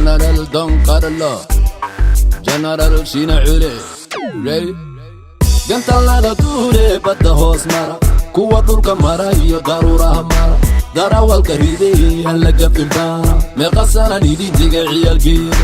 جنرال دون كارلو جنرال شينا علي ري قنت الله دوري بدا هوس مرة كوا دولك مرة هي ضرورة مرة دارا والكريدي هلا قفل بارا ميقصانا نيدي ديقا عيال كير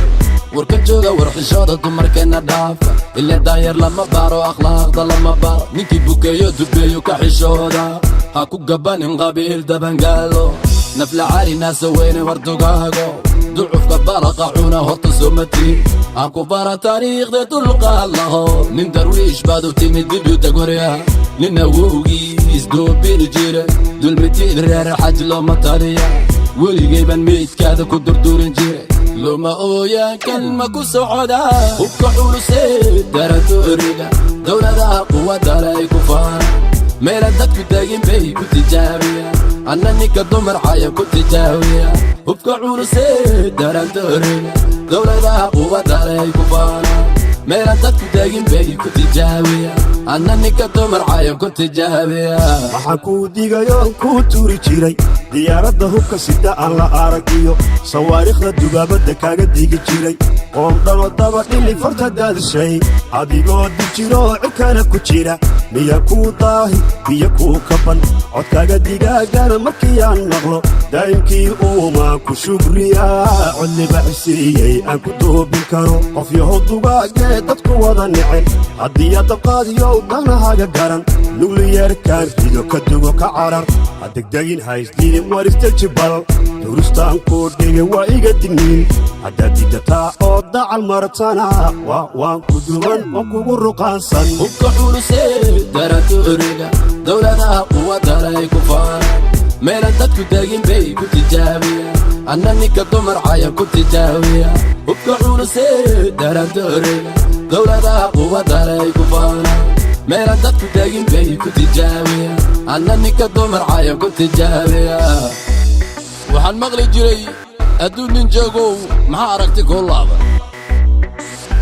وركا جوغا ورحشودا دمركينا دافا اللي داير لما بارو اخلاق دا لما بارو نيكي بوكيو دبيو كحشودا هاكو قباني مقابيل دبان قالو نفل عالي ناس ويني وردوغاغو ضعف كبارا قاعونا هورتو سومتي هاكو بارا تاريخ دي تلقى الله نين درويش بادو تيمي ديبيو تاقوريا نين ووغي يزدو بين جيري دول متين رير حاج لو مطاريا ولي جيبان ميت كاذا كدر دورين جيري لو ما اويا كلمة كو سعودا وكحولو سيد دارتو ريقا دولة دا قوة دالاي كفار ميلا دادكو داقين بي كنت جاوية أنني كدومر عايا كنت جاوية وكحولو سيد دارتو ريقا دولة دا قوة دالاي كفار ميلا دادكو داقين بي كنت جاوية أنني كدومر عايا كنت جاوية محاكو ديغايون كو توري جيري diyaaradda hubka sida aan la aragiyo sawaariikhda dubaabada kaaga digi jiray qoom daba dhili farta daadishay adigoo dijiro cikana ku jira miya ku daahi biyo ku kaban codkaaga digaagana markii aan maqlo daa'imkii uuma ku shukriya codliba xisiiyey aan ku doobin karo qof yahow dugaagee dadku wada nicen haddii adabqaadiyo danahaaga garan nugliyeerkaan rido ka dugo ka carar hadegdegin haysdiin waristajibal durustaan kuu dhige waa iga digniin haddaad didataa oo dacal maratana waan ku duwan oo kugu ruqaansan hubka xulusee daratooriga dowladaha quwa dalay ku faara meelan dadku degin bay ku tijaabiya anna ninka dumar caya ku tijaabiya hubka xulusee daratooriga dowladaha quwa dalay ku faara meelan dadku degin bay ku tijaabiya anna ninka dumar caya ku tijaabiya waxaan maqli jiray adduun nin joogow maxaa aragti kuu laaba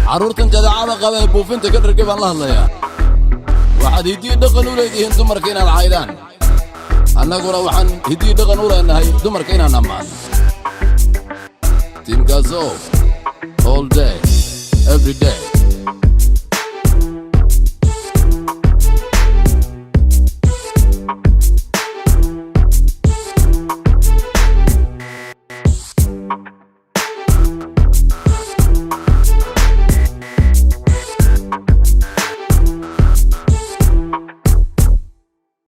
carruurtan jadaacada qaba ee buufinta ka dhargay baan la hadlayaa waxaad hiddii dhaqan u leedihiin dumarka inaad caydaan annaguna waxaan hiddii dhaqan u leenahay dumarka inaan ammaano tiimkaasoo all day every day